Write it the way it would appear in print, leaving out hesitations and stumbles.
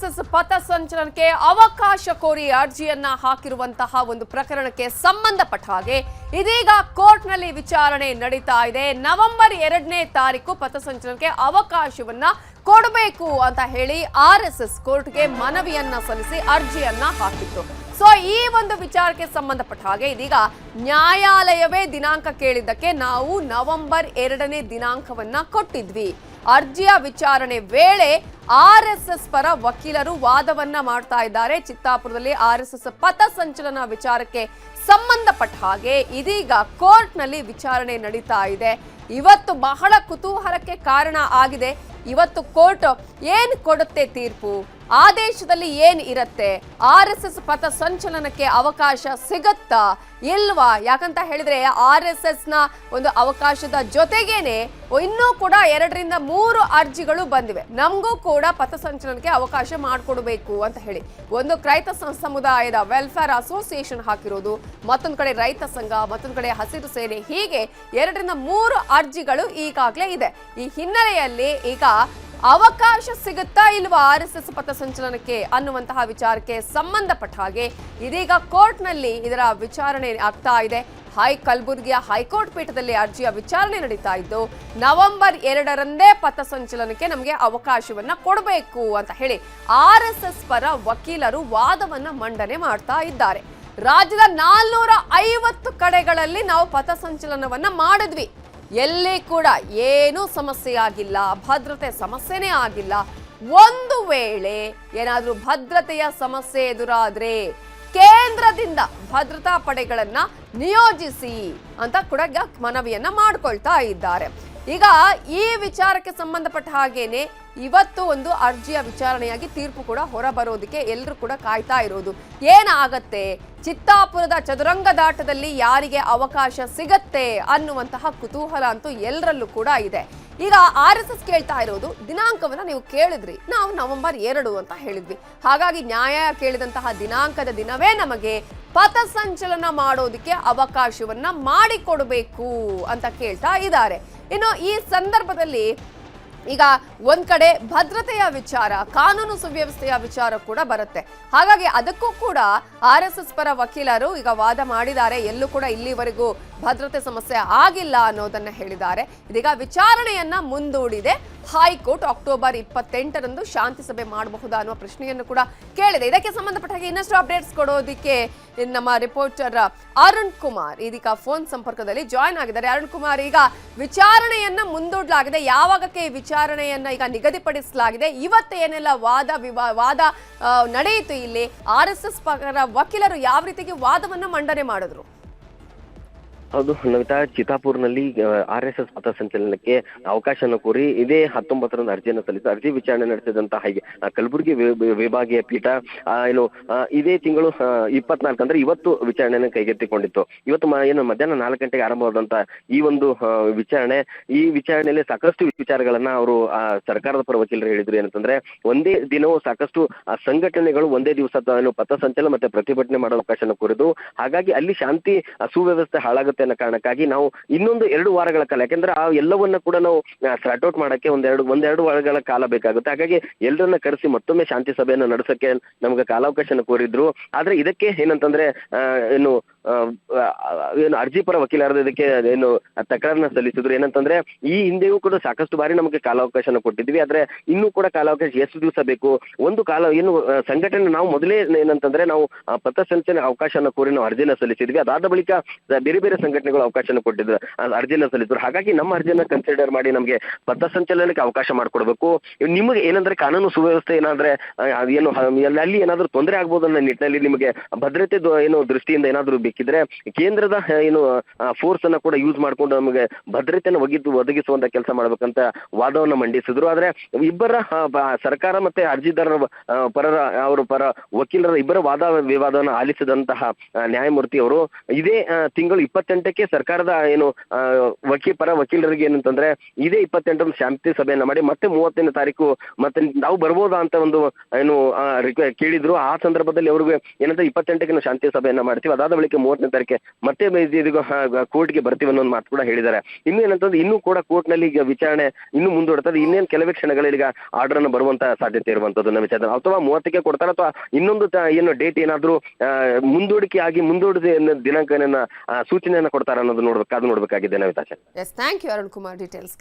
RSS ಪಥಸಂಚಲನಕ್ಕೆ ಅವಕಾಶ ಕೋರಿ ಅರ್ಜಿಯನ್ನ ಹಾಕಿರುವಂತಹ ಒಂದು ಪ್ರಕರಣಕ್ಕೆ ಸಂಬಂಧಪಟ್ಟ ಹಾಗೆ ಇದೀಗ ಕೋರ್ಟ್ನಲ್ಲಿ ವಿಚಾರಣೆ ನಡೀತಾ ಇದೆ. ನವೆಂಬರ್ 2ನೇ ತಾರೀಕು ಪಥಸಂಚಲನಕ್ಕೆ ಅವಕಾಶವನ್ನ ಕೊಡಬೇಕು ಅಂತ ಹೇಳಿ ಆರ್ಎಸ್ಎಸ್ ಕೋರ್ಟ್ಗೆ ಮನವಿಯನ್ನ ಸಲ್ಲಿಸಿ ಅರ್ಜಿಯನ್ನ ಹಾಕಿತ್ತು. ಸೊ ಈ ಒಂದು ವಿಚಾರಕ್ಕೆ ಸಂಬಂಧಪಟ್ಟ ಹಾಗೆ ಇದೀಗ ನ್ಯಾಯಾಲಯವೇ ದಿನಾಂಕ ಕೇಳಿದ್ದಕ್ಕೆ ನಾವು ನವೆಂಬರ್ 2ನೇ ದಿನಾಂಕವನ್ನ ಕೊಟ್ಟಿದ್ವಿ. ಅರ್ಜಿಯ ವಿಚಾರಣೆ ವೇಳೆ ಆರ್ಎಸ್ಎಸ್ ಪರ ವಕೀಲರು ವಾದವನ್ನ ಮಾಡ್ತಾ ಇದ್ದಾರೆ. ಚಿತ್ತಾಪುರದಲ್ಲಿ ಆರ್ಎಸ್ಎಸ್ ಪಥಸಂಚಲನ ವಿಚಾರಕ್ಕೆ ಸಂಬಂಧಪಟ್ಟ ಹಾಗೆ ಇದೀಗ ಕೋರ್ಟ್ನಲ್ಲಿ ವಿಚಾರಣೆ ನಡೀತಾ ಇದೆ. ಇವತ್ತು ಬಹಳ ಕುತೂಹಲಕ್ಕೆ ಕಾರಣ ಆಗಿದೆ. ಇವತ್ತು ಕೋರ್ಟ್ ಏನ್ ಕೊಡುತ್ತೆ ತೀರ್ಪು, ಆದೇಶದಲ್ಲಿ ಏನ್ ಇರುತ್ತೆ, ಆರ್ಎಸ್ಎಸ್ ಪಥಸಂಚಲನಕ್ಕೆ ಅವಕಾಶ ಸಿಗತ್ತಾ ಇಲ್ವಾ? ಯಾಕಂತ ಹೇಳಿದ್ರೆ ಆರ್ಎಸ್ಎಸ್ ನ ಒಂದು ಅವಕಾಶದ ಜೊತೆಗೇನೆ ಇನ್ನೂ ಕೂಡ 2ರಿಂದ 3 ಅರ್ಜಿಗಳು ಬಂದಿವೆ. ನಮಗೂ ಕೂಡ ಪಥಸಂಚಲನಕ್ಕೆ ಅವಕಾಶ ಮಾಡಿಕೊಡ್ಬೇಕು ಅಂತ ಹೇಳಿ ಒಂದು ರೈತ ಸಮುದಾಯದ ವೆಲ್ಫೇರ್ ಅಸೋಸಿಯೇಷನ್ ಹಾಕಿರೋದು, ಮತ್ತೊಂದು ಕಡೆ ರೈತ ಸಂಘ, ಮತ್ತೊಂದು ಕಡೆ ಹಸಿರು ಸೇನೆ, ಹೀಗೆ 2ರಿಂದ 3 ಅರ್ಜಿಗಳು ಈಗಾಗಲೇ ಇದೆ. ಈ ಹಿನ್ನೆಲೆಯಲ್ಲಿ ಈಗ ಅವಕಾಶ ಸಿಗುತ್ತಾ ಇಲ್ವಾ ಆರ್ಎಸ್ಎಸ್ ಪಥಸಂಚಲನಕ್ಕೆ ಅನ್ನುವಂತಹ ವಿಚಾರಕ್ಕೆ ಸಂಬಂಧಪಟ್ಟ ಹಾಗೆ ಇದೀಗ ಕೋರ್ಟ್ನಲ್ಲಿ ಇದರ ವಿಚಾರಣೆ ಆಗ್ತಾ ಇದೆ. ಕಲಬುರಗಿಯ ಹೈಕೋರ್ಟ್ ಪೀಠದಲ್ಲಿ ಅರ್ಜಿಯ ವಿಚಾರಣೆ ನಡೀತಾ ಇದ್ದು ನವೆಂಬರ್ 2ರಂದೇ ಪಥಸಂಚಲನಕ್ಕೆ ನಮಗೆ ಅವಕಾಶವನ್ನ ಕೊಡಬೇಕು ಅಂತ ಹೇಳಿ ಆರ್ಎಸ್ಎಸ್ ಪರ ವಕೀಲರು ವಾದವನ್ನ ಮಂಡನೆ ಮಾಡ್ತಾ ಇದ್ದಾರೆ. ರಾಜ್ಯದ 450 ಕಡೆಗಳಲ್ಲಿ ನಾವು ಪಥಸಂಚಲನವನ್ನ ಮಾಡಿದ್ವಿ. ಎಲ್ಲಿ ಕೂಡ ಏನೂ ಸಮಸ್ಯೆ ಆಗಿಲ್ಲ, ಭದ್ರತೆ ಸಮಸ್ಯೆನೇ ಆಗಿಲ್ಲ. ಒಂದು ವೇಳೆ ಏನಾದ್ರೂ ಭದ್ರತೆಯ ಸಮಸ್ಯೆ ಎದುರಾದ್ರೆ ಕೇಂದ್ರದಿಂದ ಭದ್ರತಾ ಪಡೆಗಳನ್ನ ನಿಯೋಜಿಸಿ ಅಂತ ಕೂಡ ಮನವಿಯನ್ನ ಮಾಡ್ಕೊಳ್ತಾ ಇದ್ದಾರೆ. ಈಗ ಈ ವಿಚಾರಕ್ಕೆ ಸಂಬಂಧಪಟ್ಟ ಹಾಗೇನೆ ಇವತ್ತು ಒಂದು ಅರ್ಜಿಯ ವಿಚಾರಣೆಯಾಗಿ ತೀರ್ಪು ಕೂಡ ಹೊರಬರೋದಕ್ಕೆ ಎಲ್ಲರೂ ಕೂಡ ಕಾಯ್ತಾ ಇರೋದು. ಏನಾಗತ್ತೆ, ಚಿತ್ತಾಪುರದ ಚದುರಂಗದಾಟದಲ್ಲಿ ಯಾರಿಗೆ ಅವಕಾಶ ಸಿಗತ್ತೆ ಅನ್ನುವಂತಹ ಕುತೂಹಲ ಅಂತೂ ಎಲ್ಲರಲ್ಲೂ ಕೂಡ ಇದೆ. ಈಗ ಆರ್ಎಸ್ಎಸ್ ಕೇಳ್ತಾ ಇರೋದು ದಿನಾಂಕವನ್ನ ನೀವು ಕೇಳಿದ್ರಿ, ನಾವು ನವೆಂಬರ್ 2 ಅಂತ ಹೇಳಿದ್ವಿ. ಹಾಗಾಗಿ ನ್ಯಾಯ ಕೇಳಿದಂತಹ ದಿನಾಂಕದ ದಿನವೇ ನಮಗೆ ಪಥಸಂಚಲನ ಮಾಡೋದಕ್ಕೆ ಅವಕಾಶವನ್ನ ಮಾಡಿಕೊಡ್ಬೇಕು ಅಂತ ಕೇಳ್ತಾ ಇದ್ದಾರೆ. ಇನ್ನು ಈ ಸಂದರ್ಭದಲ್ಲಿ ಈಗ ಒಂದ್ ಕಡೆ ಭದ್ರತೆಯ ವಿಚಾರ, ಕಾನೂನು ಸುವ್ಯವಸ್ಥೆಯ ವಿಚಾರ ಕೂಡ ಬರುತ್ತೆ. ಹಾಗಾಗಿ ಅದಕ್ಕೂ ಕೂಡ ಆರ್ಎಸ್ಎಸ್ ಪರ ವಕೀಲರು ಈಗ ವಾದ ಮಾಡಿದ್ದಾರೆ. ಎಲ್ಲೂ ಕೂಡ ಇಲ್ಲಿವರೆಗೂ ಭದ್ರತೆ ಸಮಸ್ಯೆ ಆಗಿಲ್ಲ ಅನ್ನೋದನ್ನ ಹೇಳಿದ್ದಾರೆ. ಇದೀಗ ವಿಚಾರಣೆಯನ್ನ ಮುಂದೂಡಿದೆ ಹೈಕೋರ್ಟ್. ಅಕ್ಟೋಬರ್ 28ರಂದು ಶಾಂತಿ ಸಭೆ ಮಾಡಬಹುದಾ ಅನ್ನುವ ಪ್ರಶ್ನೆಯನ್ನು ಕೂಡ ಕೇಳಿದೆ. ಇದಕ್ಕೆ ಸಂಬಂಧಪಟ್ಟ ಹಾಗೆ ಇನ್ನಷ್ಟು ಅಪ್ಡೇಟ್ಸ್ ಕೊಡೋದಿಕ್ಕೆ ನಮ್ಮ ರಿಪೋರ್ಟರ್ ಅರುಣ್ ಕುಮಾರ್ ಇದೀಗ ಫೋನ್ ಸಂಪರ್ಕದಲ್ಲಿ ಜಾಯ್ನ್ ಆಗಿದ್ದಾರೆ. ಅರುಣ್ ಕುಮಾರ್, ಈಗ ವಿಚಾರಣೆಯನ್ನ ಮುಂದೂಡಲಾಗಿದೆ. ಯಾವಾಗಕ್ಕೆ ಈ ವಿಚಾರಣೆಯನ್ನ ಈಗ ನಿಗದಿಪಡಿಸಲಾಗಿದೆ? ಇವತ್ತು ಏನೆಲ್ಲ ವಾದ ನಡೆಯಿತು ಇಲ್ಲಿ? ಆರ್ಎಸ್ಎಸ್ ಪರ ವಕೀಲರು ಯಾವ ರೀತಿಗೆ ವಾದವನ್ನ ಮಂಡನೆ ಮಾಡಿದ್ರು? ಹೌದು ನವಿತಾ, ಚಿತ್ತಾಪುರ್ನಲ್ಲಿ ಆರ್ಎಸ್ಎಸ್ ಪಥಸಂಚಲನಕ್ಕೆ ಅವಕಾಶನ ಕೋರಿ ಇದೇ 19ರಂದು ಅರ್ಜಿಯನ್ನು ಸಲ್ಲಿಸಿ ಅರ್ಜಿ ವಿಚಾರಣೆ ನಡೆಸಿದಂತಹ ಕಲಬುರಗಿ ವಿಭಾಗೀಯ ಪೀಠ ಇದೇ ತಿಂಗಳು 24 ಅಂದ್ರೆ ಇವತ್ತು ವಿಚಾರಣೆಯನ್ನು ಕೈಗೆತ್ತಿಕೊಂಡಿತ್ತು. ಇವತ್ತು ಮಧ್ಯಾಹ್ನ 4 ಗಂಟೆಗೆ ಆರಂಭವಾದಂತ ಈ ಒಂದು ವಿಚಾರಣೆ, ಈ ವಿಚಾರಣೆಯಲ್ಲಿ ಸಾಕಷ್ಟು ವಿಚಾರಗಳನ್ನ ಅವರು ಸರ್ಕಾರದ ಪರ ವಕೀಲರು ಹೇಳಿದ್ರು. ಏನಂತಂದ್ರೆ ಒಂದೇ ದಿನವೂ ಸಾಕಷ್ಟು ಸಂಘಟನೆಗಳು ಒಂದೇ ದಿವಸ ಪಥಸಂಚಲನ ಮತ್ತೆ ಪ್ರತಿಭಟನೆ ಮಾಡೋ ಅವಕಾಶನ ಕೋರಿದ್ದು. ಹಾಗಾಗಿ ಅಲ್ಲಿ ಶಾಂತಿ ಸುವ್ಯವಸ್ಥೆ ಹಾಳಾಗುತ್ತೆ ಅನ್ನೋ ಕಾರಣಕ್ಕಾಗಿ ನಾವು ಇನ್ನೊಂದು 2 ವಾರಗಳ ಕಾಲ, ಯಾಕಂದ್ರೆ ಆ ಎಲ್ಲವನ್ನ ಕೂಡ ನಾವು ಸಾರ್ಟ್ ಔಟ್ ಮಾಡಕ್ಕೆ ಒಂದೆರಡು ವಾರಗಳ ಕಾಲ ಬೇಕಾಗುತ್ತೆ. ಹಾಗಾಗಿ ಎಲ್ಲರನ್ನ ಕರೆಸಿ ಮತ್ತೊಮ್ಮೆ ಶಾಂತಿ ಸಭೆಯನ್ನು ನಡೆಸಕ್ಕೆ ನಮ್ಗೆ ಕಾಲಾವಕಾಶನ ಕೋರಿದ್ರು. ಆದ್ರೆ ಇದಕ್ಕೆ ಏನಂತಂದ್ರೆ ಏನು ಅರ್ಜಿ ಪರ ವಕೀಲರು ಇದಕ್ಕೆ ಏನು ತಕರಾರನ್ನ ಸಲ್ಲಿಸಿದ್ರು. ಏನಂತಂದ್ರೆ ಈ ಹಿಂದೆಯೂ ಕೂಡ ಸಾಕಷ್ಟು ಬಾರಿ ನಮಗೆ ಕಾಲಾವಕಾಶನ ಕೊಟ್ಟಿದ್ವಿ, ಆದ್ರೆ ಇನ್ನೂ ಕೂಡ ಕಾಲಾವಕಾಶ ಎಷ್ಟು ದಿವಸ ಬೇಕು? ಒಂದು ಸಂಘಟನೆ ನಾವು ಮೊದಲೇ ಏನಂತಂದ್ರೆ ನಾವು ಪಥಸಂಚಲನ ಅವಕಾಶನ ಕೋರಿ ನಾವು ಅರ್ಜಿನ ಸಲ್ಲಿಸಿದ್ವಿ. ಅದಾದ ಬಳಿಕ ಬೇರೆ ಬೇರೆ ಸಂಘಟನೆಗಳು ಅವಕಾಶನ ಕೊಟ್ಟಿದ್ರು, ಅರ್ಜಿನ ಸಲ್ಲಿಸಿದ್ರು. ಹಾಗಾಗಿ ನಮ್ಮ ಅರ್ಜಿಯನ್ನ ಕನ್ಸಿಡರ್ ಮಾಡಿ ನಮಗೆ ಪಥಸಂಚಲನಕ್ಕೆ ಅವಕಾಶ ಮಾಡ್ಕೊಡ್ಬೇಕು. ನಿಮಗೆ ಏನಂದ್ರೆ ಕಾನೂನು ಸುವ್ಯವಸ್ಥೆ ಏನಾದ್ರೆ ಏನು ಅಲ್ಲಿ ಏನಾದ್ರು ತೊಂದರೆ ಆಗ್ಬೋದು ಅನ್ನೋ ನಿಟ್ಟಿನಲ್ಲಿ ನಿಮಗೆ ಭದ್ರತೆ ದೃಷ್ಟಿಯಿಂದ ಏನಾದ್ರು ಬೇಕಿದ್ರೆ ಕೇಂದ್ರದ ಫೋರ್ಸ್ ಅನ್ನ ಕೂಡ ಯೂಸ್ ಮಾಡ್ಕೊಂಡು ನಮಗೆ ಭದ್ರತೆಯನ್ನು ಒದಗಿಸುವಂತ ಕೆಲಸ ಮಾಡ್ಬೇಕಂತ ವಾದವನ್ನ ಮಂಡಿಸಿದ್ರು. ಆದ್ರೆ ಇಬ್ಬರ ಸರ್ಕಾರ ಮತ್ತೆ ಅರ್ಜಿದಾರರ ಪರ ವಕೀಲರ ಇಬ್ಬರ ವಾದ ವಿವಾದವನ್ನು ಆಲಿಸಿದಂತಹ ನ್ಯಾಯಮೂರ್ತಿ ಅವರು ಇದೇ ತಿಂಗಳು 28ಕ್ಕೆ ಸರ್ಕಾರದ ಏನು ಪರ ವಕೀಲರಿಗೆ ಏನಂತಂದ್ರೆ ಇದೇ 28 ಶಾಂತಿ ಸಭೆಯನ್ನ ಮಾಡಿ ಮತ್ತೆ 30ನೇ ತಾರೀಕು ಮತ್ತೆ ನಾವು ಬರ್ಬೋದಾ ಅಂತ ಒಂದು ಏನು ಕೇಳಿದ್ರು. ಆ ಸಂದರ್ಭದಲ್ಲಿ ಅವ್ರಿಗೆ ಏನಂತ 28ಕ್ಕೆ ನಾವು ಶಾಂತಿ ಸಭೆಯನ್ನ ಮಾಡ್ತೀವಿ, ಅದಾದ ಬಳಿಕ 30ನೇ ತಾರೀಕೆ ಮತ್ತೆ ಕೋರ್ಟ್ಗೆ ಬರ್ತೀವಿ ಅನ್ನೋ ಮಾತು ಕೂಡ ಹೇಳಿದ್ದಾರೆ. ಇನ್ನು ಏನಂತಂದ್ರೆ ಇನ್ನೂ ಕೂಡ ಕೋರ್ಟ್ ನಲ್ಲಿ ಈಗ ವಿಚಾರಣೆ ಇನ್ನು ಮುಂದೂಡುತ್ತದೆ. ಇನ್ನೇನು ಕೆಲವೇ ಕ್ಷಣಗಳಲ್ಲಿ ಈಗ ಆರ್ಡರ್ ಅನ್ನು ಬರುವಂತ ಸಾಧ್ಯತೆ ಇರುವಂತದ್ದು ವಿಚಾರ, ಅಥವಾ 30ಕ್ಕೆ ಕೊಡ್ತಾರೆ ಅಥವಾ ಇನ್ನೊಂದು ಏನು ಡೇಟ್ ಏನಾದ್ರೂ ಮುಂದೂಡಿಸಿ ದಿನಾಂಕನ ಸೂಚನೆಯನ್ನ ಕೊಡ್ತಾರೆ ಅನ್ನೋದು ನೋಡ್ಬೇಕಾಗಿದೆ Navitha. Yes, thank you Arun Kumar details.